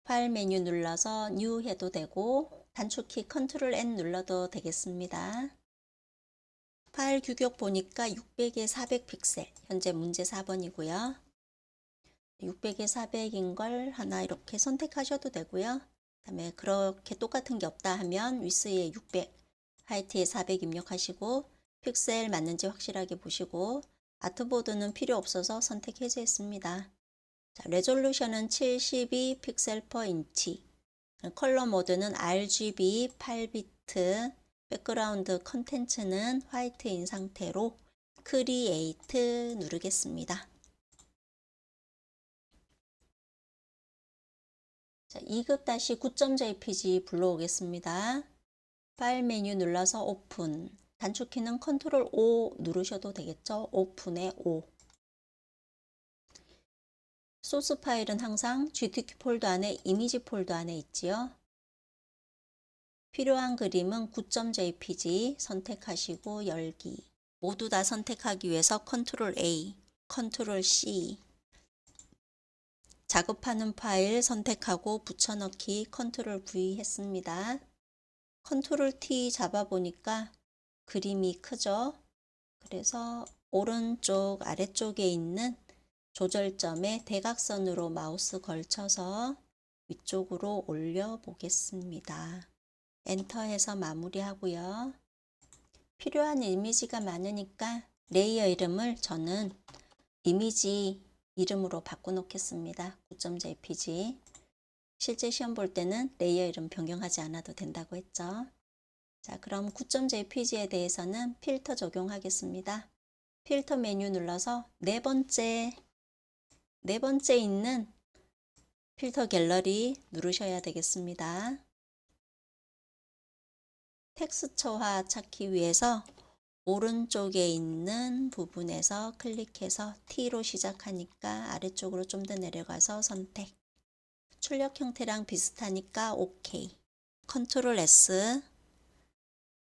파일 메뉴 눌러서 뉴 해도 되고 단축키 컨트롤 N 눌러도 되겠습니다. 파일 규격 보니까 600에 400 픽셀, 현재 문제 4번이고요. 600에 400인 걸 하나 이렇게 선택하셔도 되고요. 그다음에 그렇게 똑같은 게 없다 하면 위스에 600, 하이트에 400 입력하시고 픽셀 맞는지 확실하게 보시고 아트보드는 필요 없어서 선택 해제했습니다. 자, 레졸루션은 72 픽셀 퍼 인치, 컬러 모드는 RGB 8비트, 백그라운드 컨텐츠는 화이트인 상태로 크리에이트 누르겠습니다. 자, 2급-9.jpg 불러오겠습니다. 파일 메뉴 눌러서 오픈, 단축키는 컨트롤 O 누르셔도 되겠죠. 오픈의 O. 소스 파일은 항상 GTK 폴더 안에 이미지 폴더 안에 있지요. 필요한 그림은 9.jpg 선택하시고 열기. 모두 다 선택하기 위해서 컨트롤 A, 컨트롤 C. 작업하는 파일 선택하고 붙여넣기 컨트롤 V 했습니다. 컨트롤 T 잡아보니까 그림이 크죠. 그래서 오른쪽 아래쪽에 있는 조절점에 대각선으로 마우스 걸쳐서 위쪽으로 올려 보겠습니다. 엔터해서 마무리하고요. 필요한 이미지가 많으니까 레이어 이름을 저는 이미지 이름으로 바꿔 놓겠습니다. 9.jpg. 실제 시험 볼 때는 레이어 이름 변경하지 않아도 된다고 했죠. 자, 그럼 9.jpg에 대해서는 필터 적용하겠습니다. 필터 메뉴 눌러서 네 번째 있는 필터 갤러리 누르셔야 되겠습니다. 텍스처화 찾기 위해서 오른쪽에 있는 부분에서 클릭해서 T로 시작하니까 아래쪽으로 좀 더 내려가서 선택. 출력 형태랑 비슷하니까 OK. 컨트롤 S.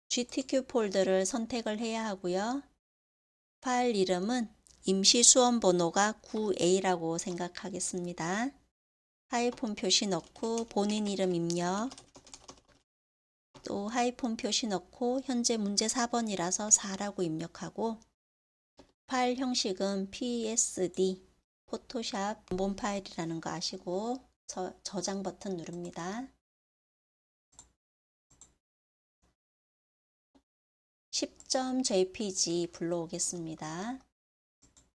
GTK 폴더를 선택을 해야 하고요. 파일 이름은 임시 수험 번호가 9A라고 생각하겠습니다. 하이폰 표시 넣고 본인 이름 입력. 또 하이폰 표시 넣고 현재 문제 4번이라서 4라고 입력하고 파일 형식은 PSD, 포토샵 원본 파일이라는 거 아시고 저장 버튼 누릅니다. 10.jpg 불러오겠습니다.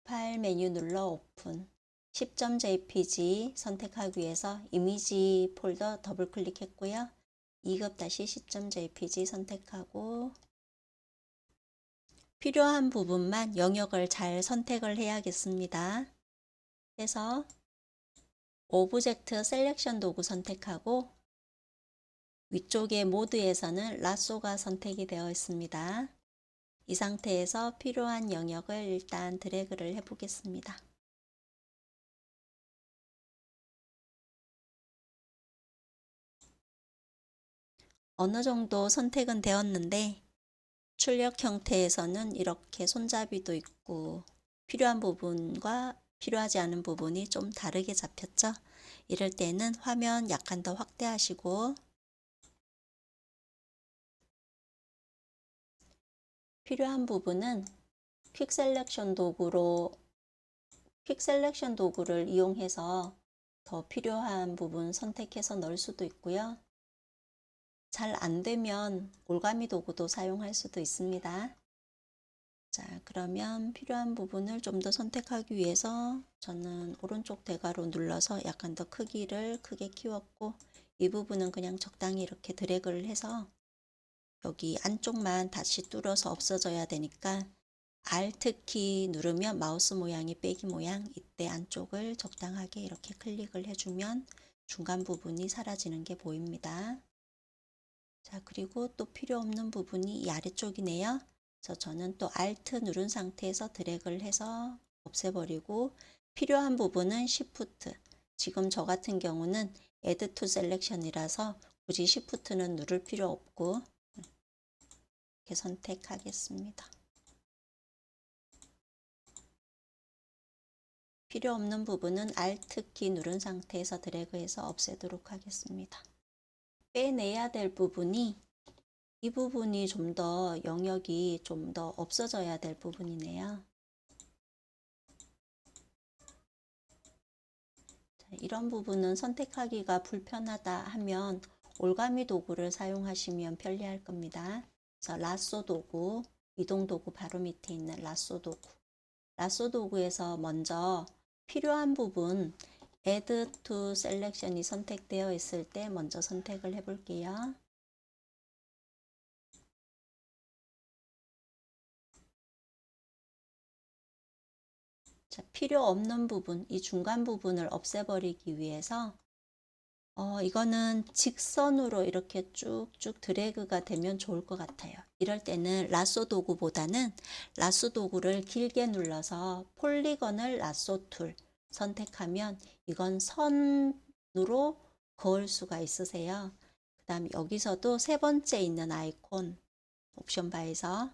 파일 메뉴 눌러 오픈. 10.jpg 선택하기 위해서 이미지 폴더 더블 클릭했고요. 2급-10.jpg 선택하고 필요한 부분만 영역을 잘 선택을 해야겠습니다. 그래서 오브젝트 셀렉션 도구 선택하고 위쪽의 모드에서는 라쏘가 선택이 되어 있습니다. 이 상태에서 필요한 영역을 일단 드래그를 해보겠습니다. 어느 정도 선택은 되었는데 출력 형태에서는 이렇게 손잡이도 있고 필요한 부분과 필요하지 않은 부분이 좀 다르게 잡혔죠. 이럴 때는 화면 약간 더 확대하시고 필요한 부분은 퀵 셀렉션 도구를 이용해서 더 필요한 부분 선택해서 넣을 수도 있고요. 잘 안 되면 올가미 도구도 사용할 수도 있습니다. 자, 그러면 필요한 부분을 좀 더 선택하기 위해서 저는 오른쪽 대괄호 눌러서 약간 더 크기를 크게 키웠고 이 부분은 그냥 적당히 이렇게 드래그를 해서 여기 안쪽만 다시 뚫어서 없어져야 되니까 Alt키 누르면 마우스 모양이 빼기 모양, 이때 안쪽을 적당하게 이렇게 클릭을 해주면 중간 부분이 사라지는 게 보입니다. 자, 그리고 또 필요 없는 부분이 이 아래쪽이네요. 저는 또 Alt 누른 상태에서 드래그를 해서 없애버리고 필요한 부분은 Shift. 지금 저 같은 경우는 Add to Selection이라서 굳이 Shift는 누를 필요 없고 이렇게 선택하겠습니다. 필요 없는 부분은 Alt 키 누른 상태에서 드래그해서 없애도록 하겠습니다. 빼내야 될 부분이 이 부분이 좀 더 영역이 좀 더 없어져야 될 부분이네요. 자, 이런 부분은 선택하기가 불편하다 하면 올가미 도구를 사용하시면 편리할 겁니다. 그래서 라쏘 도구, 이동 도구 바로 밑에 있는 라쏘 도구. 라쏘 도구에서 먼저 필요한 부분 Add to Selection이 선택되어 있을 때 먼저 선택을 해 볼게요. 자, 필요 없는 부분, 이 중간 부분을 없애버리기 위해서 이거는 직선으로 이렇게 쭉쭉 드래그가 되면 좋을 것 같아요. 이럴 때는 라쏘 도구보다는 라쏘 도구를 길게 눌러서 폴리건을 라쏘 툴 선택하면 이건 선으로 그을 수가 있으세요. 그 다음 여기서도 세 번째 있는 아이콘 옵션 바에서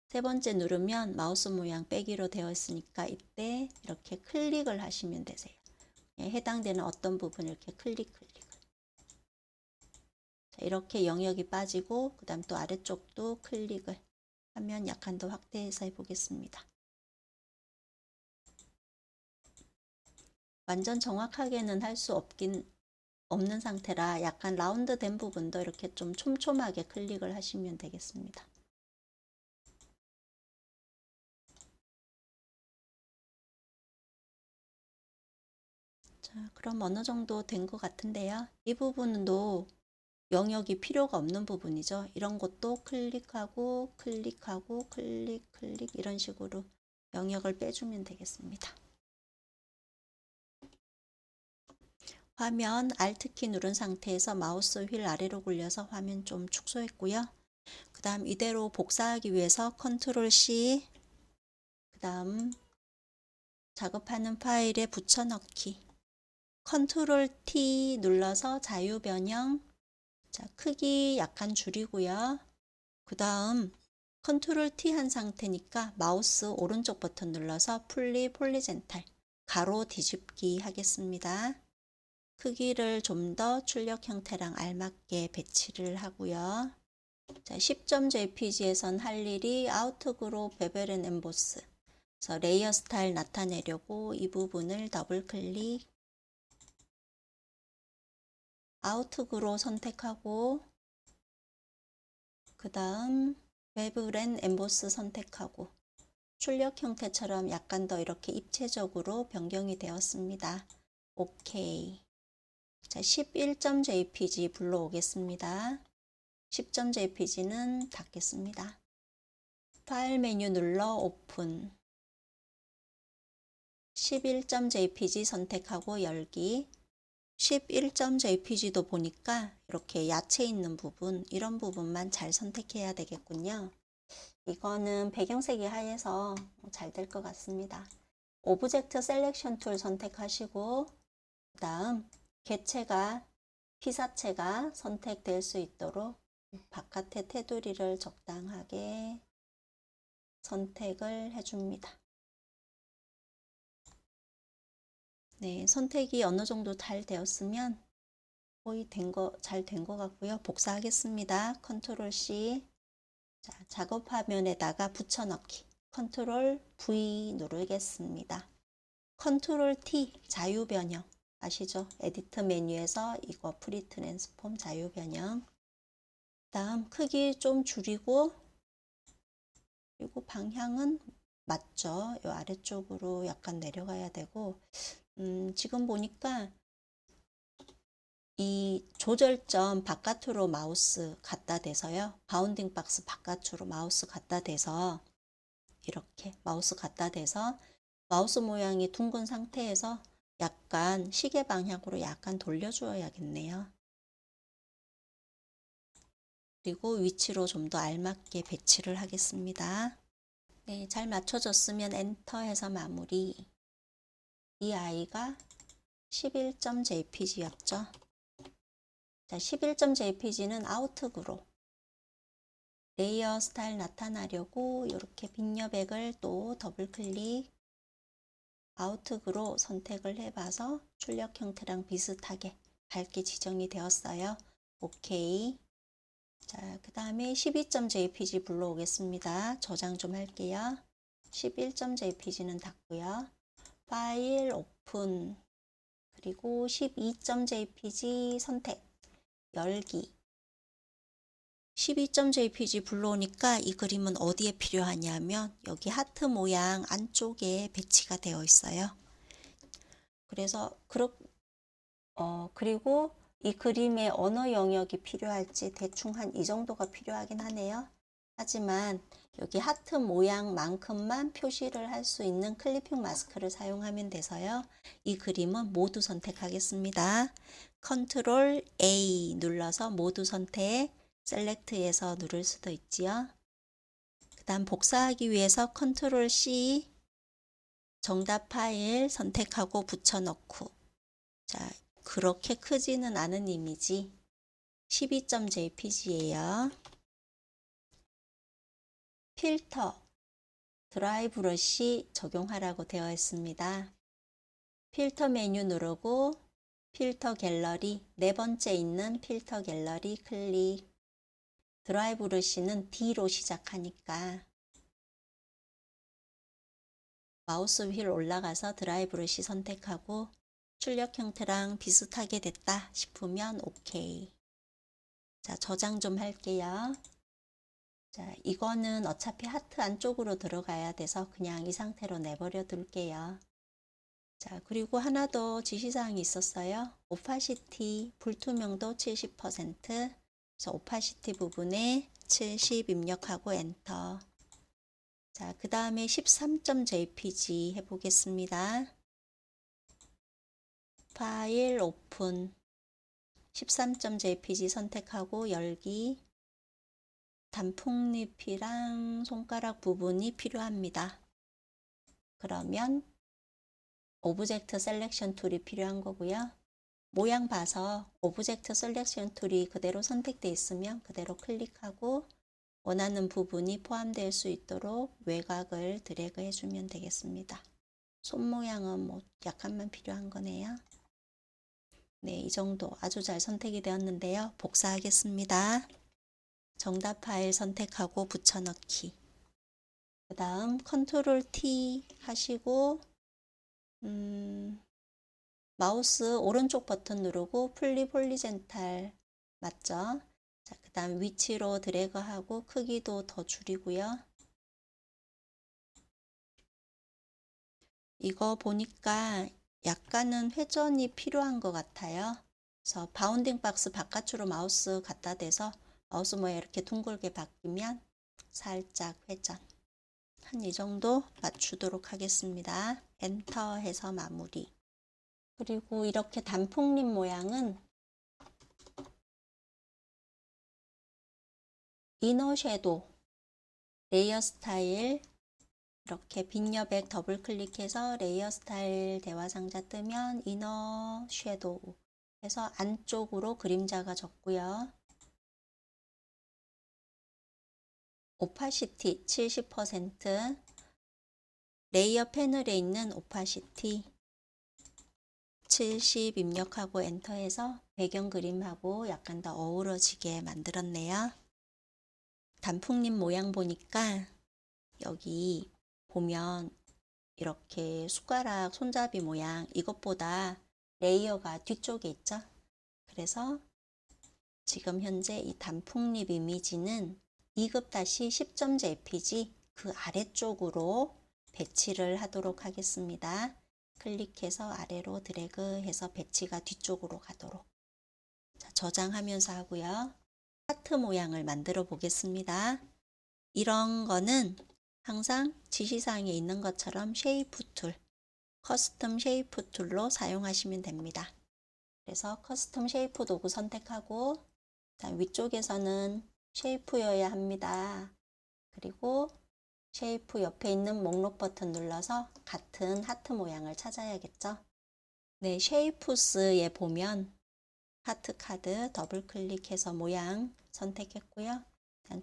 세 번째 누르면 마우스 모양 빼기로 되어 있으니까 이때 이렇게 클릭을 하시면 되세요. 해당되는 어떤 부분을 이렇게 클릭. 자, 이렇게 영역이 빠지고 그 다음 또 아래쪽도 클릭을 하면 약간 더 확대해서 해보겠습니다. 완전 정확하게는 할 수 없는 상태라 약간 라운드 된 부분도 이렇게 좀 촘촘하게 클릭을 하시면 되겠습니다. 자, 그럼 어느 정도 된 것 같은데요. 이 부분도 영역이 필요가 없는 부분이죠. 이런 것도 클릭하고 클릭 이런 식으로 영역을 빼주면 되겠습니다. 화면 Alt키 누른 상태에서 마우스 휠 아래로 굴려서 화면 좀 축소했고요. 그 다음 이대로 복사하기 위해서 Ctrl C, 그 다음 작업하는 파일에 붙여넣기, Ctrl T 눌러서 자유 변형, 자, 크기 약간 줄이고요. 그 다음 Ctrl T 한 상태니까 마우스 오른쪽 버튼 눌러서 폴리젠탈 가로 뒤집기 하겠습니다. 크기를 좀 더 출력 형태랑 알맞게 배치를 하고요. 자, 10.jpg에선 할 일이 아우트그로 베벨 앤 엠보스. 그래서 레이어 스타일 나타내려고 이 부분을 더블 클릭, 아우트그로 선택하고 그 다음 베벨 앤 엠보스 선택하고 출력 형태처럼 약간 더 이렇게 입체적으로 변경이 되었습니다. 오케이. 자, 11.jpg 불러오겠습니다. 10.jpg는 닫겠습니다. 파일 메뉴 눌러 오픈. 11.jpg 선택하고 열기. 11.jpg도 보니까 이렇게 야채 있는 부분, 이런 부분만 잘 선택해야 되겠군요. 이거는 배경색이 하얘서 잘 될 것 같습니다. 오브젝트 셀렉션 툴 선택하시고 그 다음 개체가 피사체가 선택될 수 있도록 바깥의 테두리를 적당하게 선택을 해줍니다. 네, 선택이 어느 정도 잘 되었으면 거의 잘 된 것 같고요. 복사하겠습니다. Ctrl C. 자, 작업 화면에다가 붙여넣기. Ctrl V 누르겠습니다. Ctrl T 자유 변형 아시죠? 에디트 메뉴에서 이거 프리 트랜스폼 자유 변형. 다음 크기 좀 줄이고 그리고 방향은 맞죠? 이 아래쪽으로 약간 내려가야 되고 지금 보니까 이 조절점 바깥으로 마우스 갖다 대서요. 바운딩 박스 바깥으로 마우스 갖다 대서 이렇게 마우스 갖다 대서 마우스 모양이 둥근 상태에서 약간 시계 방향으로 약간 돌려주어야겠네요. 그리고 위치로 좀 더 알맞게 배치를 하겠습니다. 네, 잘 맞춰졌으면 엔터해서 마무리. 이 아이가 11.jpg였죠. 자, 11.jpg는 아우트그로 레이어 스타일 나타나려고 이렇게 빈 여백을 또 더블 클릭, 아웃으로 선택을 해봐서 출력 형태랑 비슷하게 밝게 지정이 되었어요. 오케이. 자, 그 다음에 12.jpg 불러오겠습니다. 저장 좀 할게요. 11.jpg는 닫고요. 파일 오픈, 그리고 12.jpg 선택, 열기. 12.jpg 불러오니까 이 그림은 어디에 필요하냐면 여기 하트 모양 안쪽에 배치가 되어 있어요. 그래서 그리고 이 그림의 어느 영역이 필요할지 대충 한 이 정도가 필요하긴 하네요. 하지만 여기 하트 모양만큼만 표시를 할 수 있는 클리핑 마스크를 사용하면 돼서요. 이 그림은 모두 선택하겠습니다. 컨트롤 A 눌러서 모두 선택, 셀렉트에서 누를 수도 있지요. 그 다음 복사하기 위해서 컨트롤 C, 정답 파일 선택하고 붙여넣고. 자, 그렇게 크지는 않은 이미지 12.jpg예요. 필터, 드라이 브러쉬 적용하라고 되어 있습니다. 필터 메뉴 누르고 필터 갤러리, 네 번째 있는 필터 갤러리 클릭. 드라이 브러쉬는 D로 시작하니까 마우스 휠 올라가서 드라이 브러쉬 선택하고 출력 형태랑 비슷하게 됐다 싶으면 오케이. 자, 저장 좀 할게요. 자, 이거는 어차피 하트 안쪽으로 들어가야 돼서 그냥 이 상태로 내버려 둘게요. 자, 그리고 하나 더 지시사항이 있었어요. 오파시티, 불투명도 70%. 그래서 오파시티 부분에 70 입력하고 엔터. 자, 그 다음에 13.jpg 해보겠습니다. 파일 오픈. 13.jpg 선택하고 열기. 단풍잎이랑 손가락 부분이 필요합니다. 그러면 오브젝트 셀렉션 툴이 필요한 거고요. 모양 봐서 오브젝트 셀렉션 툴이 그대로 선택되어 있으면 그대로 클릭하고 원하는 부분이 포함될 수 있도록 외곽을 드래그 해주면 되겠습니다. 손 모양은 뭐 약간만 필요한 거네요. 네, 이 정도 아주 잘 선택이 되었는데요. 복사하겠습니다. 정답 파일 선택하고 붙여넣기. 그 다음 컨트롤 T 하시고 마우스 오른쪽 버튼 누르고 플립 홀리젠탈 맞죠? 자, 그 다음 위치로 드래그하고 크기도 더 줄이고요. 이거 보니까 약간은 회전이 필요한 것 같아요. 그래서 바운딩 박스 바깥으로 마우스 갖다 대서 마우스 모양 이렇게 둥글게 바뀌면 살짝 회전. 한 이 정도 맞추도록 하겠습니다. 엔터 해서 마무리. 그리고 이렇게 단풍잎 모양은 이너 섀도우, 레이어 스타일 이렇게 빈 여백 더블 클릭해서 레이어 스타일 대화 상자 뜨면 이너 섀도우 해서 안쪽으로 그림자가 졌고요. 오파시티 70%, 레이어 패널에 있는 오파시티 70 입력하고 엔터해서 배경 그림하고 약간 더 어우러지게 만들었네요. 단풍잎 모양 보니까 여기 보면 이렇게 숟가락 손잡이 모양 이것보다 레이어가 뒤쪽에 있죠. 그래서 지금 현재 이 단풍잎 이미지는 2급-10.jpg 그 아래쪽으로 배치를 하도록 하겠습니다. 클릭해서 아래로 드래그해서 배치가 뒤쪽으로 가도록. 자, 저장하면서 하고요. 하트 모양을 만들어 보겠습니다. 이런 거는 항상 지시사항에 있는 것처럼 쉐이프 툴, 커스텀 쉐이프 툴로 사용하시면 됩니다. 그래서 커스텀 쉐이프 도구 선택하고 위쪽에서는 쉐이프여야 합니다. 그리고 쉐이프 옆에 있는 목록 버튼 눌러서 같은 하트 모양을 찾아야겠죠. 네, 쉐이프스에 보면 하트 카드 더블 클릭해서 모양 선택했고요.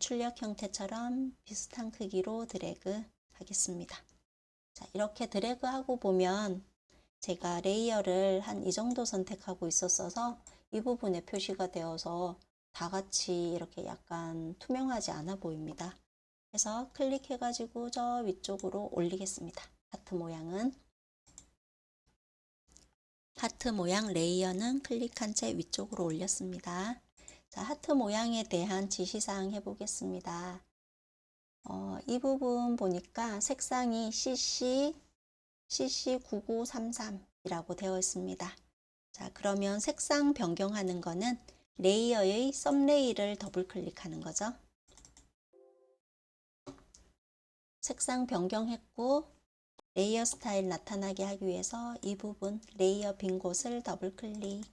출력 형태처럼 비슷한 크기로 드래그 하겠습니다. 자, 이렇게 드래그하고 보면 제가 레이어를 한 이 정도 선택하고 있었어서 이 부분에 표시가 되어서 다 같이 이렇게 약간 투명하지 않아 보입니다. 그래서 클릭해가지고 저 위쪽으로 올리겠습니다. 하트 모양 레이어는 클릭한 채 위쪽으로 올렸습니다. 자, 하트 모양에 대한 지시사항 해보겠습니다. 이 부분 보니까 색상이 CC9933이라고 되어 있습니다. 자, 그러면 색상 변경하는 거는 레이어의 썸네일을 더블 클릭하는 거죠. 색상 변경했고 레이어 스타일 나타나게 하기 위해서 이 부분 레이어 빈 곳을 더블 클릭.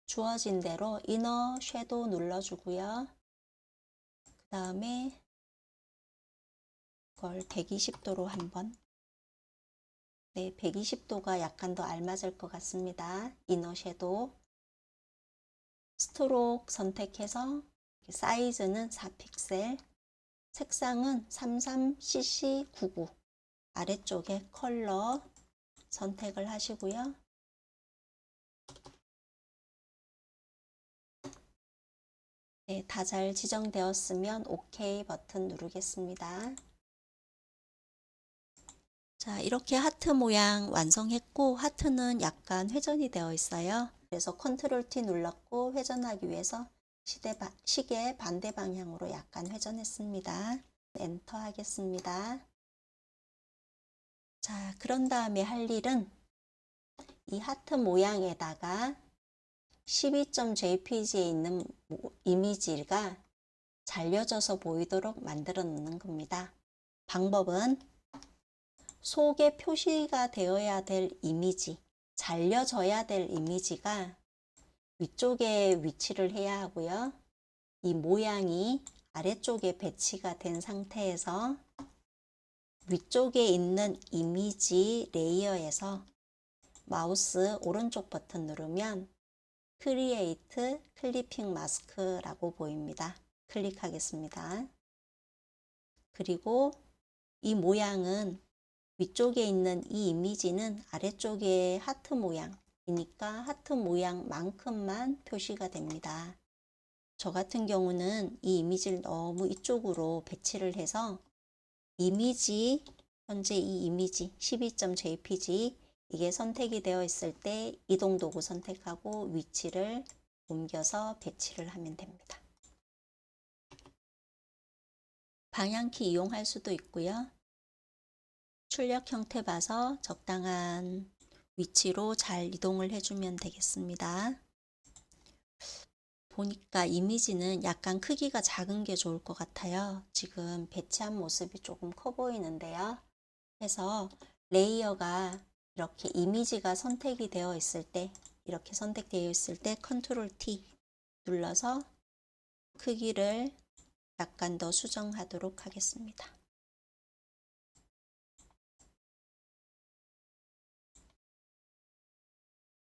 주어진 대로 이너 섀도우 눌러주고요. 그 다음에 이걸 120도로 한번. 네, 120도가 약간 더 알맞을 것 같습니다. 이너 섀도우. 스트로크 선택해서 사이즈는 4픽셀. 색상은 33cc99 아래쪽에 컬러 선택을 하시고요. 네, 다 잘 지정되었으면 OK 버튼 누르겠습니다. 자, 이렇게 하트 모양 완성했고 하트는 약간 회전이 되어 있어요. 그래서 컨트롤 T 눌렀고 회전하기 위해서 시계 반대 방향으로 약간 회전했습니다. 엔터 하겠습니다. 자, 그런 다음에 할 일은 이 하트 모양에다가 12.jpg에 있는 이미지가 잘려져서 보이도록 만들어 놓는 겁니다. 방법은 속에 표시가 되어야 될 이미지, 잘려져야 될 이미지가 위쪽에 위치를 해야 하고요. 이 모양이 아래쪽에 배치가 된 상태에서 위쪽에 있는 이미지 레이어에서 마우스 오른쪽 버튼 누르면 크리에이트 클리핑 마스크라고 보입니다. 클릭하겠습니다. 그리고 이 모양은 위쪽에 있는 이 이미지는 아래쪽에 하트 모양이니까 하트 모양만큼만 표시가 됩니다. 저 같은 경우는 이 이미지를 너무 이쪽으로 배치를 해서 이미지, 현재 이 이미지 12.jpg 이게 선택이 되어 있을 때 이동 도구 선택하고 위치를 옮겨서 배치를 하면 됩니다. 방향키 이용할 수도 있고요. 출력 형태 봐서 적당한 위치로 잘 이동을 해주면 되겠습니다. 보니까 이미지는 약간 크기가 작은 게 좋을 것 같아요. 지금 배치한 모습이 조금 커 보이는데요. 그래서 레이어가 이렇게 이미지가 선택이 되어 있을 때, 이렇게 선택되어 있을 때 컨트롤 T 눌러서 크기를 약간 더 수정하도록 하겠습니다.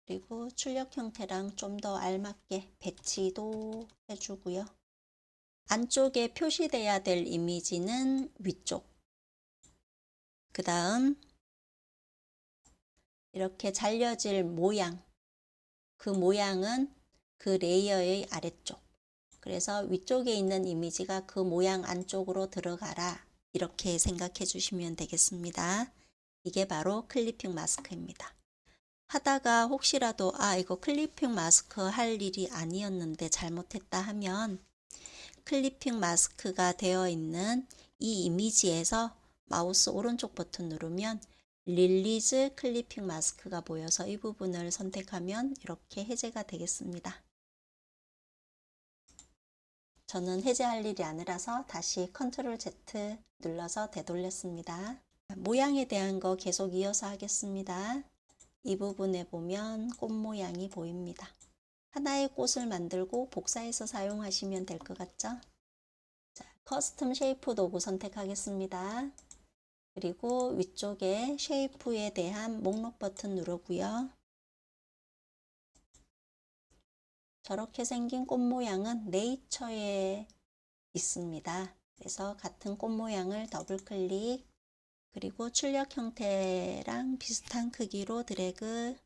그리고 출력 형태랑 좀 더 알맞게 배치도 해주고요. 안쪽에 표시돼야 될 이미지는 위쪽. 그 다음 이렇게 잘려질 모양. 그 모양은 그 레이어의 아래쪽. 그래서 위쪽에 있는 이미지가 그 모양 안쪽으로 들어가라. 이렇게 생각해 주시면 되겠습니다. 이게 바로 클리핑 마스크입니다. 하다가 혹시라도 이거 클리핑 마스크 할 일이 아니었는데 잘못했다 하면 클리핑 마스크가 되어 있는 이 이미지에서 마우스 오른쪽 버튼 누르면 릴리즈 클리핑 마스크가 보여서 이 부분을 선택하면 이렇게 해제가 되겠습니다. 저는 해제할 일이 아니라서 다시 컨트롤 Z 눌러서 되돌렸습니다. 모양에 대한 거 계속 이어서 하겠습니다. 이 부분에 보면 꽃 모양이 보입니다. 하나의 꽃을 만들고 복사해서 사용하시면 될 것 같죠? 자, 커스텀 쉐이프 도구 선택하겠습니다. 그리고 위쪽에 쉐이프에 대한 목록 버튼 누르고요. 저렇게 생긴 꽃 모양은 네이처에 있습니다. 그래서 같은 꽃 모양을 더블 클릭, 그리고 출력 형태랑 비슷한 크기로 드래그.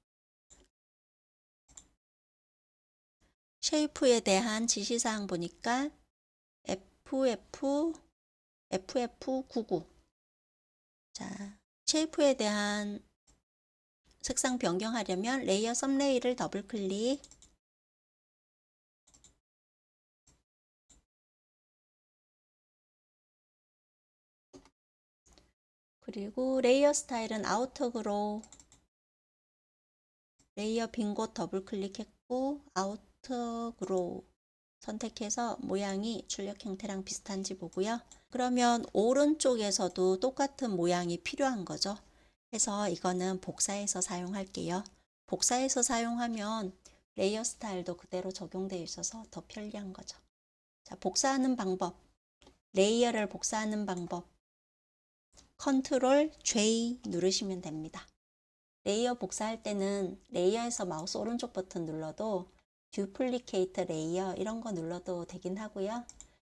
쉐이프에 대한 지시사항 보니까 FF99. 자, 쉐이프에 대한 색상 변경하려면 레이어 썸네일을 더블 클릭, 그리고 레이어 스타일은 아우터 그로우, 레이어 빈 곳 더블 클릭했고 아우터 그로우 선택해서 모양이 출력 형태랑 비슷한지 보고요. 그러면 오른쪽에서도 똑같은 모양이 필요한 거죠. 그래서 이거는 복사해서 사용할게요. 복사해서 사용하면 레이어 스타일도 그대로 적용되어 있어서 더 편리한 거죠. 자, 복사하는 방법, 레이어를 복사하는 방법, 컨트롤 J 누르시면 됩니다. 레이어 복사할 때는 레이어에서 마우스 오른쪽 버튼 눌러도 듀플리케이트 레이어 이런 거 눌러도 되긴 하고요.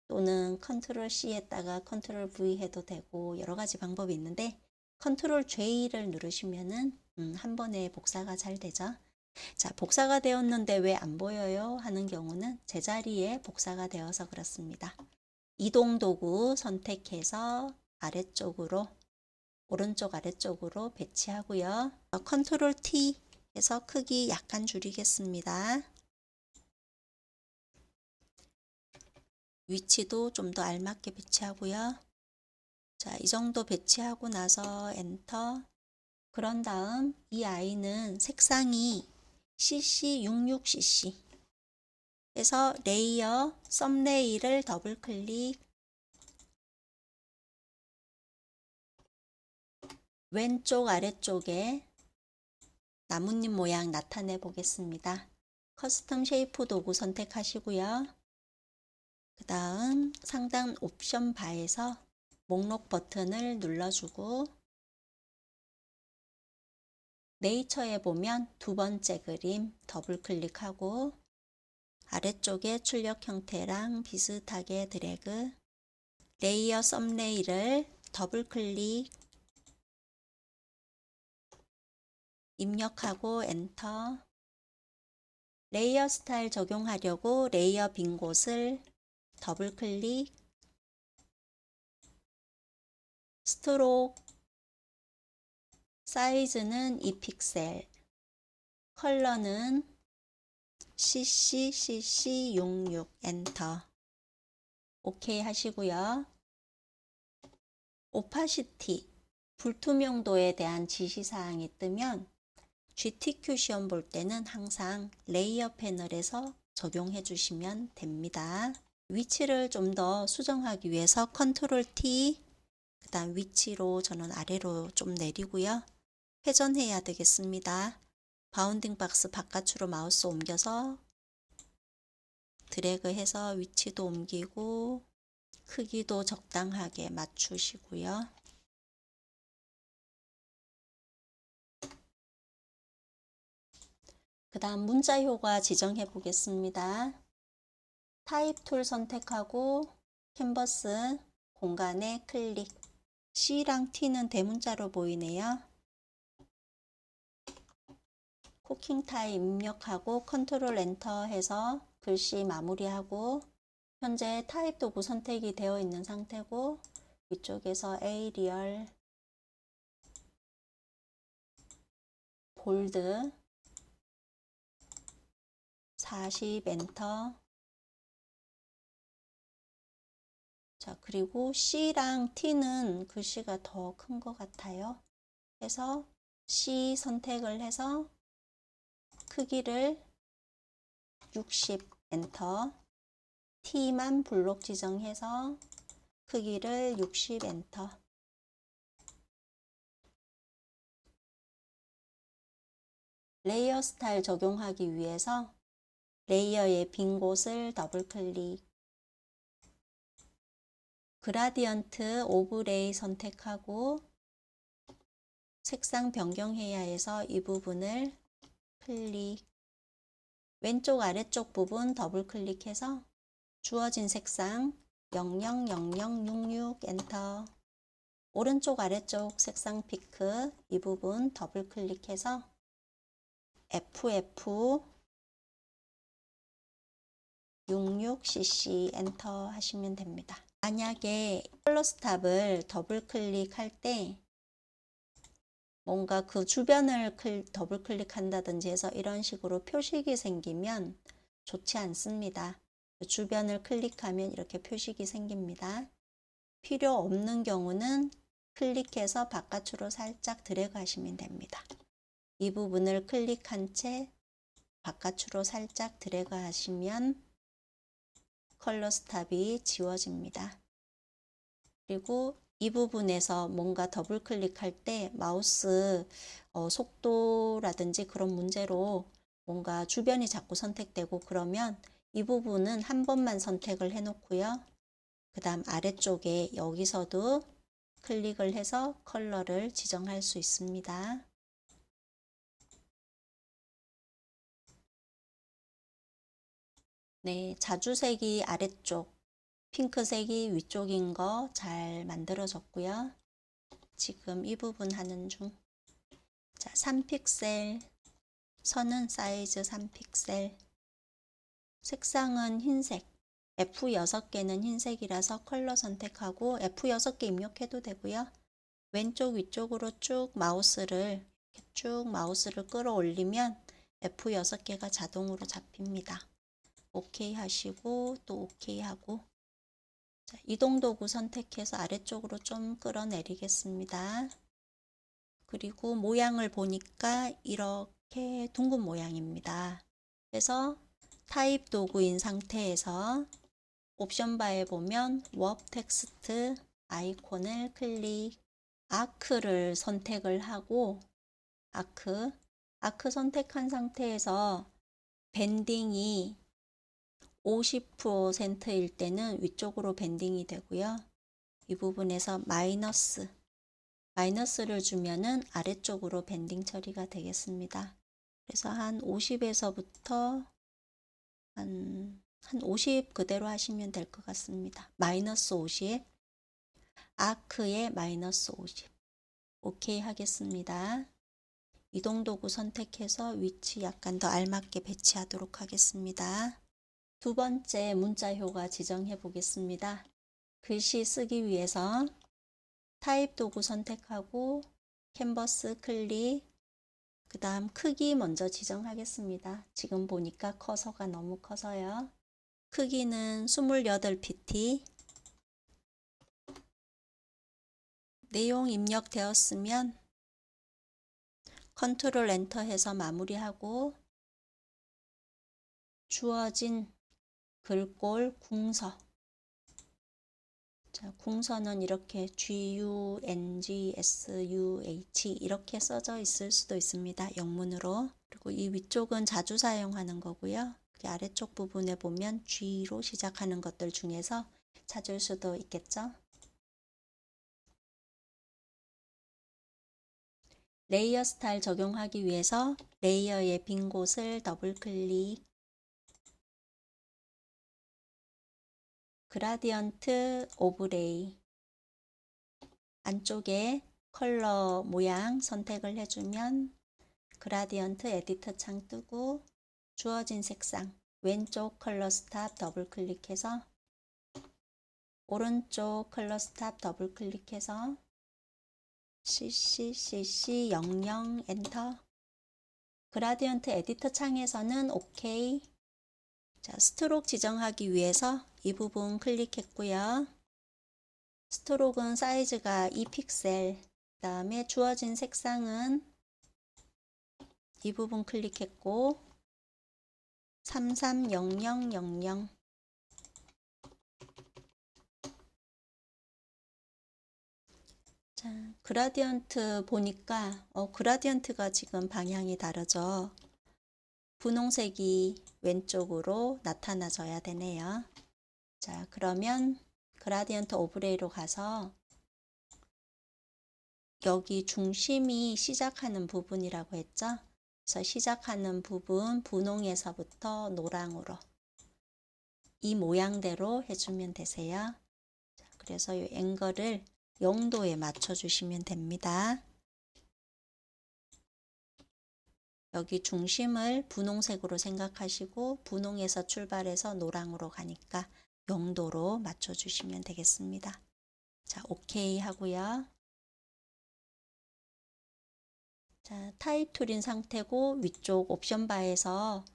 또는 컨트롤 C에다가 컨트롤 V 해도 되고 여러 가지 방법이 있는데 컨트롤 J를 누르시면은 한 번에 복사가 잘 되죠. 자, 복사가 되었는데 왜 안 보여요? 하는 경우는 제자리에 복사가 되어서 그렇습니다. 이동 도구 선택해서 아래쪽으로, 오른쪽 아래쪽으로 배치하고요. 컨트롤 T 해서 크기 약간 줄이겠습니다. 위치도 좀 더 알맞게 배치하고요. 자, 이 정도 배치하고 나서 엔터. 그런 다음 이 아이는 색상이 CC66cc 그래서 레이어 썸네일을 더블 클릭, 왼쪽 아래쪽에 나뭇잎 모양 나타내 보겠습니다. 커스텀 쉐이프 도구 선택하시고요. 그 다음 상단 옵션 바에서 목록 버튼을 눌러주고 네이처에 보면 두 번째 그림 더블 클릭하고 아래쪽에 출력 형태랑 비슷하게 드래그, 레이어 썸네일을 더블 클릭, 입력하고 엔터. 레이어 스타일 적용하려고 레이어 빈 곳을 더블 클릭, 스트로크 사이즈는 2픽셀, 컬러는 CCCC66 엔터. 오케이 하시고요. 오파시티 불투명도에 대한 지시사항이 뜨면 GTQ 시험 볼 때는 항상 레이어 패널에서 적용해 주시면 됩니다. 위치를 좀 더 수정하기 위해서 컨트롤 T, 그 다음 위치로 저는 아래로 좀 내리고요. 회전해야 되겠습니다. 바운딩 박스 바깥으로 마우스 옮겨서 드래그 해서 위치도 옮기고 크기도 적당하게 맞추시고요. 그 다음 문자 효과 지정해 보겠습니다. 타입 툴 선택하고 캔버스 공간에 클릭. C랑 T는 대문자로 보이네요. 쿠킹 타입 입력하고 컨트롤 엔터 해서 글씨 마무리하고 현재 타입 도구 선택이 되어 있는 상태고 위쪽에서 에이리얼, 볼드 40 엔터. 자, 그리고 C랑 T는 글씨가 더 큰 것 같아요. 그래서 C 선택을 해서 크기를 60 엔터. T만 블록 지정해서 크기를 60 엔터. 레이어 스타일 적용하기 위해서 레이어의 빈 곳을 더블 클릭, 그라디언트 오브레이 선택하고 색상 변경해야 해서 이 부분을 클릭, 왼쪽 아래쪽 부분 더블 클릭해서 주어진 색상 000066 엔터. 오른쪽 아래쪽 색상 피크 이 부분 더블 클릭해서 FF 66cc 엔터 하시면 됩니다. 만약에 컬러 스탑을 더블 클릭할 때 뭔가 그 주변을 더블 클릭한다든지 해서 이런 식으로 표식이 생기면 좋지 않습니다. 주변을 클릭하면 이렇게 표식이 생깁니다. 필요 없는 경우는 클릭해서 바깥으로 살짝 드래그 하시면 됩니다. 이 부분을 클릭한 채 바깥으로 살짝 드래그 하시면 컬러 스탑이 지워집니다. 그리고 이 부분에서 뭔가 더블 클릭할 때 마우스 속도라든지 그런 문제로 뭔가 주변이 자꾸 선택되고 그러면 이 부분은 한 번만 선택을 해 놓고요. 그 다음 아래쪽에 여기서도 클릭을 해서 컬러를 지정할 수 있습니다. 네, 자주색이 아래쪽, 핑크색이 위쪽인 거 잘 만들어졌고요. 지금 이 부분 하는 중. 자, 3픽셀, 선은 사이즈 3픽셀, 색상은 흰색, F6개는 흰색이라서 컬러 선택하고 F6개 입력해도 되고요. 왼쪽 위쪽으로 쭉 마우스를 끌어올리면 F6개가 자동으로 잡힙니다. OK 하시고 또 OK 하고, 자, 이동 도구 선택해서 아래쪽으로 좀 끌어내리겠습니다. 그리고 모양을 보니까 이렇게 둥근 모양입니다. 그래서 타입 도구인 상태에서 옵션 바에 보면 워프 텍스트 아이콘을 클릭, 아크를 선택을 하고 아크 선택한 상태에서 밴딩이 50%일 때는 위쪽으로 밴딩이 되고요. 이 부분에서 마이너스를 주면은 아래쪽으로 밴딩 처리가 되겠습니다. 그래서 한 50에서부터 한 50 그대로 하시면 될 것 같습니다. 마이너스 50, 아크에 마이너스 50. OK 하겠습니다. 이동 도구 선택해서 위치 약간 더 알맞게 배치하도록 하겠습니다. 두 번째 문자 효과 지정해 보겠습니다. 글씨 쓰기 위해서 타입 도구 선택하고 캔버스 클릭, 그 다음 크기 먼저 지정하겠습니다. 지금 보니까 커서가 너무 커서요. 크기는 28pt. 내용 입력되었으면 컨트롤 엔터 해서 마무리하고 주어진 글꼴 궁서. 자, 궁서는 이렇게 GUNGSUH 이렇게 써져 있을 수도 있습니다. 영문으로. 그리고 이 위쪽은 자주 사용하는 거고요. 아래쪽 부분에 보면 G로 시작하는 것들 중에서 찾을 수도 있겠죠. 레이어 스타일 적용하기 위해서 레이어의 빈 곳을 더블 클릭, 그라디언트 오브레이, 안쪽에 컬러 모양 선택을 해주면 그라디언트 에디터 창 뜨고 주어진 색상 왼쪽 컬러 스탑 더블 클릭해서 오른쪽 컬러 스탑 더블 클릭해서 CC00 엔터. 그라디언트 에디터 창에서는 OK. 자, 스트로크 지정하기 위해서 이 부분 클릭했고요. 스트로크는 사이즈가 2픽셀, 그 다음에 주어진 색상은 이 부분 클릭했고 330000. 자, 그라디언트 보니까 그라디언트가 지금 방향이 다르죠. 분홍색이 왼쪽으로 나타나줘야 되네요. 자, 그러면 그라디언트 오브레이로 가서 여기 중심이 시작하는 부분이라고 했죠. 그래서 시작하는 부분 분홍에서부터 노랑으로 이 모양대로 해주면 되세요. 그래서 이 앵글을 0도에 맞춰 주시면 됩니다. 여기 중심을 분홍색으로 생각하시고 분홍에서 출발해서 노랑으로 가니까 0도로 맞춰 주시면 되겠습니다. 자, 오케이 하고요. 자, 타입 툴인 상태고 위쪽 옵션 바에서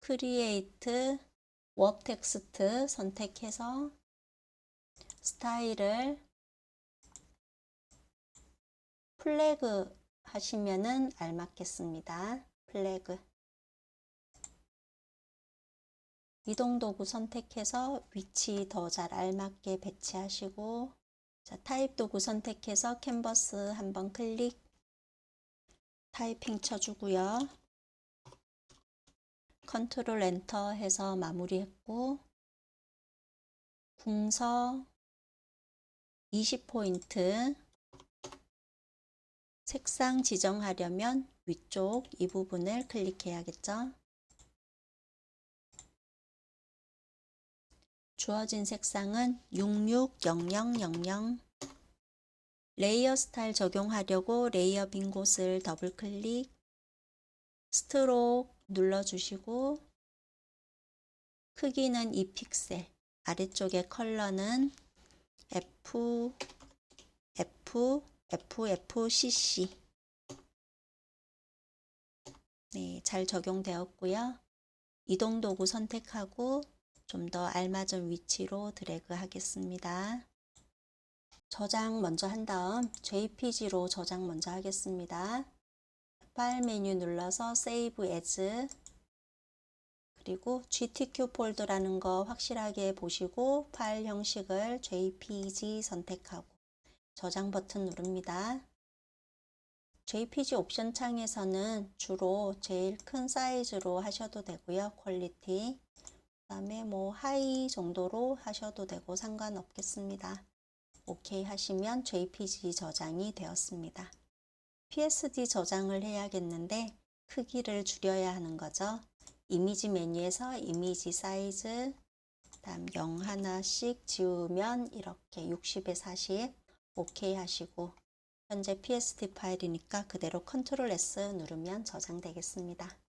크리에이트 워크 텍스트 선택해서 스타일을 플래그 하시면은 알맞겠습니다. 플래그. 이동 도구 선택해서 위치 더 잘 알맞게 배치하시고, 자, 타입 도구 선택해서 캔버스 한번 클릭, 타이핑 쳐주고요. 컨트롤 엔터 해서 마무리했고, 궁서 20포인트 색상 지정하려면 위쪽 이 부분을 클릭해야겠죠. 주어진 색상은 660000. 레이어 스타일 적용하려고 레이어 빈 곳을 더블 클릭, 스트로크 눌러주시고 크기는 2픽셀, 아래쪽에 컬러는 FFCC. 네, 잘 적용되었고요. 이동 도구 선택하고 좀 더 알맞은 위치로 드래그 하겠습니다. 저장 먼저 한 다음 JPG로 저장 먼저 하겠습니다. 파일 메뉴 눌러서 Save As, 그리고 GTK 폴더라는 거 확실하게 보시고 파일 형식을 JPG 선택하고 저장 버튼 누릅니다. JPG 옵션 창에서는 주로 제일 큰 사이즈로 하셔도 되고요. 퀄리티. 그 다음에 뭐 하이 정도로 하셔도 되고 상관없겠습니다. 오케이 하시면 JPG 저장이 되었습니다. PSD 저장을 해야겠는데 크기를 줄여야 하는 거죠. 이미지 메뉴에서 이미지 사이즈, 다음 0 하나씩 지우면 이렇게 60에 40 오케이 하시고, 현재 PSD 파일이니까 그대로 컨트롤 S 누르면 저장되겠습니다.